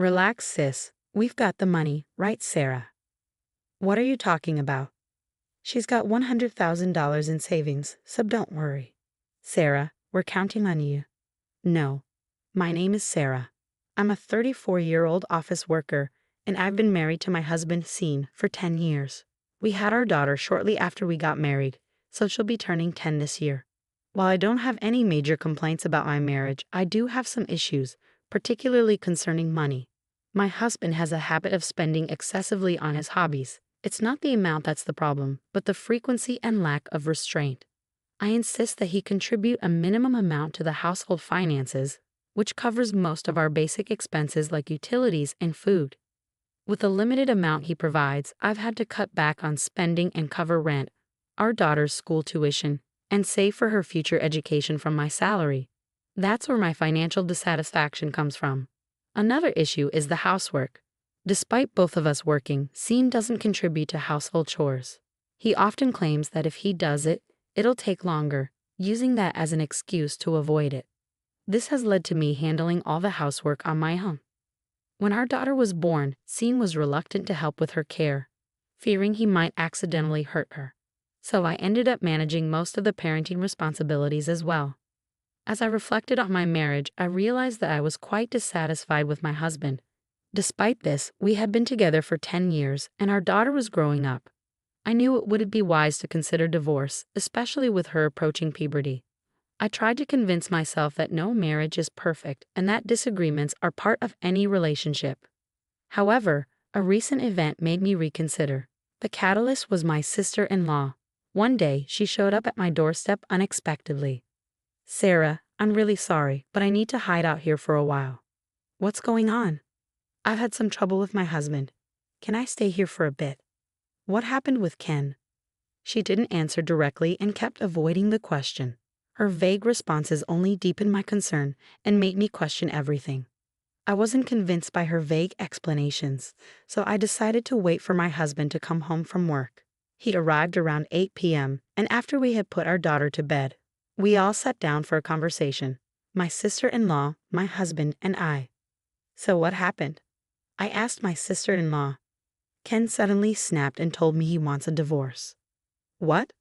Relax, sis. We've got the money, right, Sarah? What are you talking about? She's got $100,000 in savings, so don't worry. Sarah, we're counting on you. No. My name is Sarah. I'm a 34-year-old office worker, and I've been married to my husband, Sean, for 10 years. We had our daughter shortly after we got married, so she'll be turning 10 this year. While I don't have any major complaints about my marriage, I do have some issues, particularly concerning money. My husband has a habit of spending excessively on his hobbies. It's not the amount that's the problem, but the frequency and lack of restraint. I insist that he contribute a minimum amount to the household finances, which covers most of our basic expenses like utilities and food. With the limited amount he provides, I've had to cut back on spending and cover rent, our daughter's school tuition, and save for her future education from my salary. That's where my financial dissatisfaction comes from. Another issue is the housework. Despite both of us working, Sean doesn't contribute to household chores. He often claims that if he does it, it'll take longer, using that as an excuse to avoid it. This has led to me handling all the housework on my own. When our daughter was born, Sean was reluctant to help with her care, fearing he might accidentally hurt her. So I ended up managing most of the parenting responsibilities as well. As I reflected on my marriage, I realized that I was quite dissatisfied with my husband. Despite this, we had been together for 10 years, and our daughter was growing up. I knew it wouldn't be wise to consider divorce, especially with her approaching puberty. I tried to convince myself that no marriage is perfect and that disagreements are part of any relationship. However, a recent event made me reconsider. The catalyst was my sister-in-law. One day, she showed up at my doorstep unexpectedly. Sarah, I'm really sorry, but I need to hide out here for a while. What's going on? I've had some trouble with my husband. Can I stay here for a bit? What happened with Ken? She didn't answer directly and kept avoiding the question. Her vague responses only deepened my concern and made me question everything. I wasn't convinced by her vague explanations, so I decided to wait for my husband to come home from work. He'd arrived around 8 p.m., and after we had put our daughter to bed, we all sat down for a conversation. My sister-in-law, my husband, and I. So what happened? I asked my sister-in-law. Ken suddenly snapped and told me he wants a divorce. What?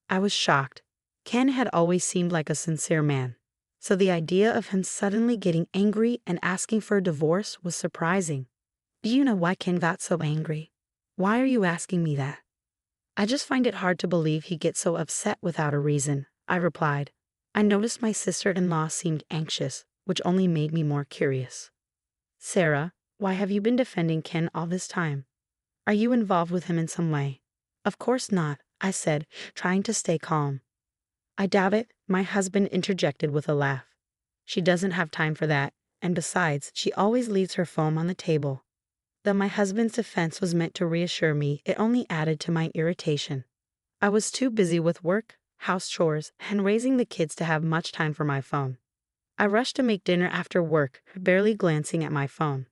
I was shocked. Ken had always seemed like a sincere man, so the idea of him suddenly getting angry and asking for a divorce was surprising. Do you know why Ken got so angry? Why are you asking me that? I just find it hard to believe he gets so upset without a reason, I replied. I noticed my sister-in-law seemed anxious, which only made me more curious. Sarah, why have you been defending Ken all this time? Are you involved with him in some way? Of course not, I said, trying to stay calm. I doubt it, my husband interjected with a laugh. She doesn't have time for that, and besides, she always leaves her phone on the table. Though my husband's defense was meant to reassure me, it only added to my irritation. I was too busy with work, house chores, and raising the kids to have much time for my phone. I rushed to make dinner after work, barely glancing at my phone.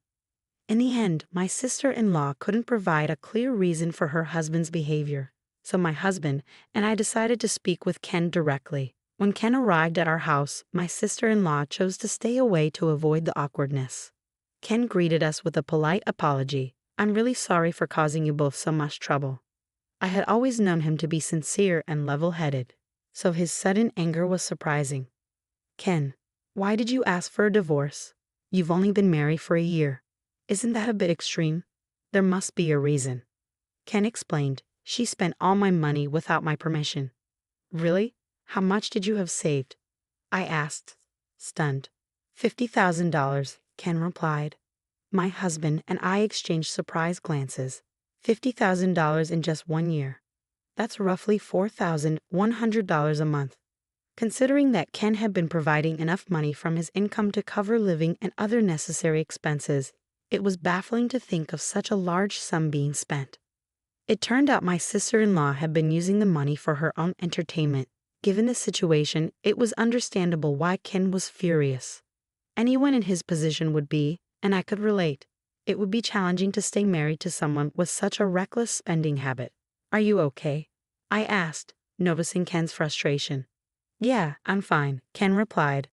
In the end, my sister-in-law couldn't provide a clear reason for her husband's behavior, so my husband and I decided to speak with Ken directly. When Ken arrived at our house, my sister-in-law chose to stay away to avoid the awkwardness. Ken greeted us with a polite apology. I'm really sorry for causing you both so much trouble. I had always known him to be sincere and level-headed, so his sudden anger was surprising. Ken, why did you ask for a divorce? You've only been married for a year. Isn't that a bit extreme? There must be a reason. Ken explained. She spent all my money without my permission. Really? How much did you have saved? I asked, stunned. $50,000, Ken replied. My husband and I exchanged surprised glances. $50,000 in just 1 year. That's roughly $4,100 a month. Considering that Ken had been providing enough money from his income to cover living and other necessary expenses, it was baffling to think of such a large sum being spent. It turned out my sister-in-law had been using the money for her own entertainment. Given the situation, it was understandable why Ken was furious. Anyone in his position would be, and I could relate. It would be challenging to stay married to someone with such a reckless spending habit. Are you okay? I asked, noticing Ken's frustration. Yeah, I'm fine, Ken replied.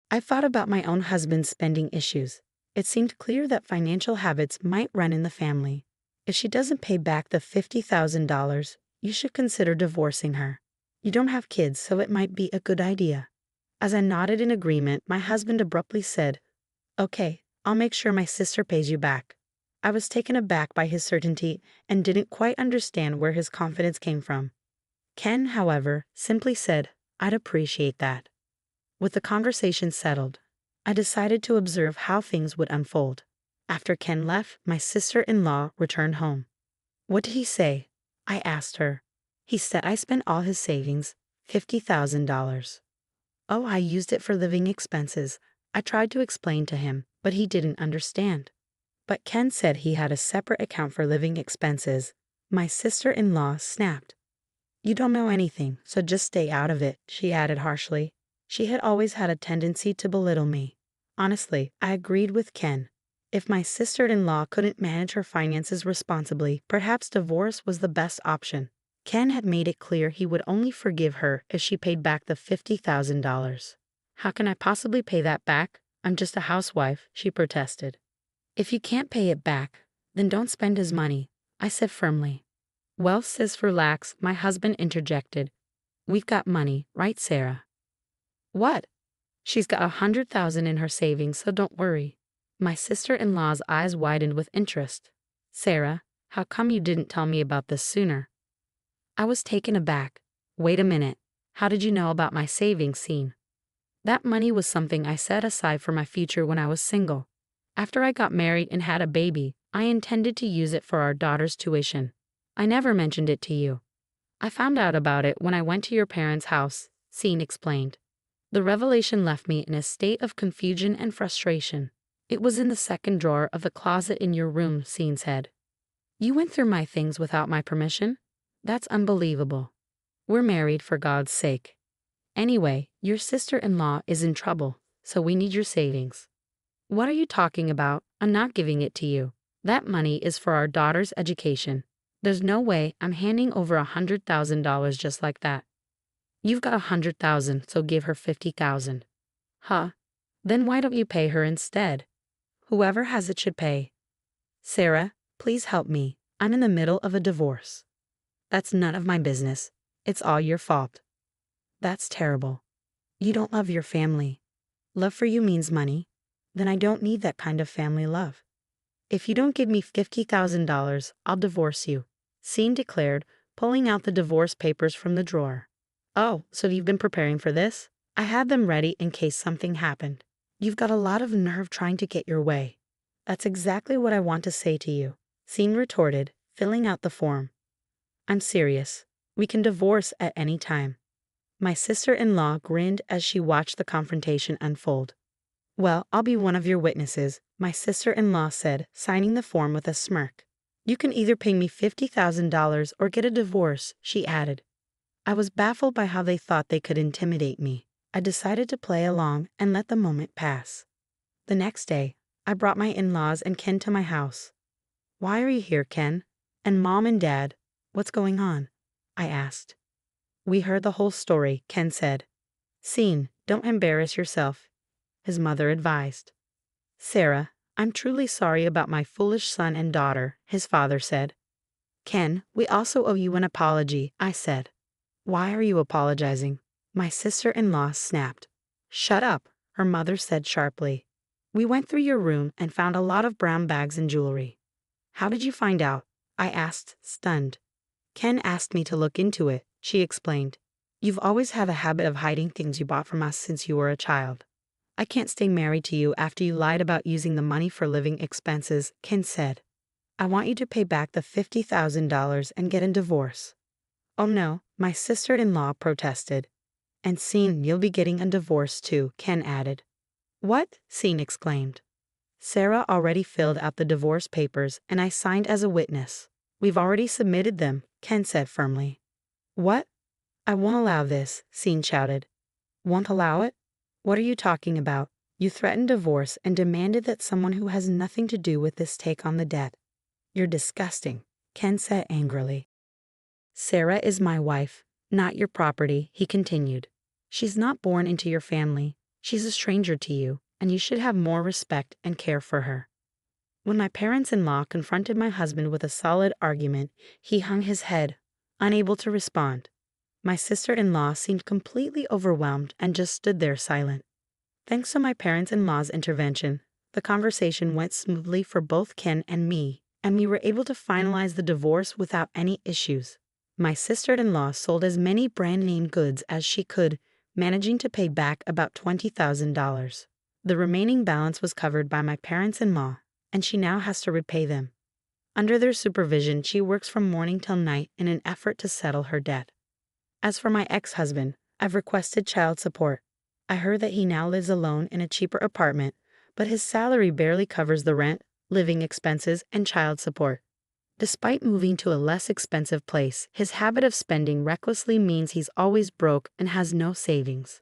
I thought about my own husband's spending issues. It seemed clear that financial habits might run in the family. If she doesn't pay back the $50,000, you should consider divorcing her. You don't have kids, so it might be a good idea. As I nodded in agreement, my husband abruptly said, "Okay, I'll make sure my sister pays you back." I was taken aback by his certainty and didn't quite understand where his confidence came from. Ken, however, simply said, "I'd appreciate that." With the conversation settled, I decided to observe how things would unfold. After Ken left, my sister-in-law returned home. "What did he say?" I asked her. "He said I spent all his savings, $50,000. Oh, I used it for living expenses." I tried to explain to him, but he didn't understand. But Ken said he had a separate account for living expenses. My sister-in-law snapped. "You don't know anything, so just stay out of it," she added harshly. She had always had a tendency to belittle me. Honestly, I agreed with Ken. If my sister-in-law couldn't manage her finances responsibly, perhaps divorce was the best option. Ken had made it clear he would only forgive her if she paid back the $50,000. "How can I possibly pay that back? I'm just a housewife," she protested. "If you can't pay it back, then don't spend his money," I said firmly. "Well, sis, relax," my husband interjected. "We've got money, right, Sarah?" "What?" "She's got $100,000 in her savings, so don't worry." My sister-in-law's eyes widened with interest. "Sarah, how come you didn't tell me about this sooner?" I was taken aback. "Wait a minute. How did you know about my savings scene?" "That money was something I set aside for my future when I was single. After I got married and had a baby, I intended to use it for our daughter's tuition. I never mentioned it to you. I found out about it when I went to your parents' house," Scene explained. The revelation left me in a state of confusion and frustration. "It was in the second drawer of the closet in your room," Scene said. "You went through my things without my permission? That's unbelievable. We're married, for God's sake. Anyway, your sister-in-law is in trouble, so we need your savings." "What are you talking about? I'm not giving it to you. That money is for our daughter's education. There's no way I'm handing over $100,000 just like that." "You've got $100,000, so give her $50,000. "Huh? Then why don't you pay her instead?" "Whoever has it should pay." "Sarah, please help me. I'm in the middle of a divorce." "That's none of my business. It's all your fault." "That's terrible. You don't love your family. Love for you means money. Then I don't need that kind of family love. If you don't give me $50,000, I'll divorce you," Scene declared, pulling out the divorce papers from the drawer. "Oh, so you've been preparing for this?" "I had them ready in case something happened." "You've got a lot of nerve trying to get your way." "That's exactly what I want to say to you," Scene retorted, filling out the form. "I'm serious. We can divorce at any time." My sister-in-law grinned as she watched the confrontation unfold. "Well, I'll be one of your witnesses," my sister-in-law said, signing the form with a smirk. "You can either pay me $50,000 or get a divorce," she added. I was baffled by how they thought they could intimidate me. I decided to play along and let the moment pass. The next day, I brought my in-laws and Ken to my house. "Why are you here, Ken? And Mom and Dad, what's going on?" I asked. "We heard the whole story," Ken said. "Scene, don't embarrass yourself," his mother advised. "Sarah, I'm truly sorry about my foolish son and daughter," his father said. "Ken, we also owe you an apology," I said. "Why are you apologizing?" My sister-in-law snapped. "Shut up," her mother said sharply. "We went through your room and found a lot of brown bags and jewelry." "How did you find out?" I asked, stunned. "Ken asked me to look into it," she explained. "You've always had a habit of hiding things you bought from us since you were a child. I can't stay married to you after you lied about using the money for living expenses," Ken said. "I want you to pay back the $50,000 and get a divorce." "Oh no," my sister-in-law protested. "And Scene, you'll be getting a divorce too," Ken added. "What?" Scene exclaimed. "Sarah already filled out the divorce papers and I signed as a witness. We've already submitted them," Ken said firmly. "What? I won't allow this," Scene shouted. "Won't allow it? What are you talking about? You threatened divorce and demanded that someone who has nothing to do with this take on the debt. You're disgusting," Ken said angrily. "Sarah is my wife, not your property," he continued. "She's not born into your family. She's a stranger to you. and you should have more respect and care for her." When my parents-in-law confronted my husband with a solid argument, he hung his head, unable to respond. My sister-in-law seemed completely overwhelmed and just stood there silent. Thanks to my parents-in-law's intervention, the conversation went smoothly for both Ken and me, and we were able to finalize the divorce without any issues. My sister-in-law sold as many brand-name goods as she could, managing to pay back about $20,000. The remaining balance was covered by my parents-in-law, and she now has to repay them. Under their supervision, she works from morning till night in an effort to settle her debt. As for my ex-husband, I've requested child support. I heard that he now lives alone in a cheaper apartment, but his salary barely covers the rent, living expenses, and child support. Despite moving to a less expensive place, his habit of spending recklessly means he's always broke and has no savings.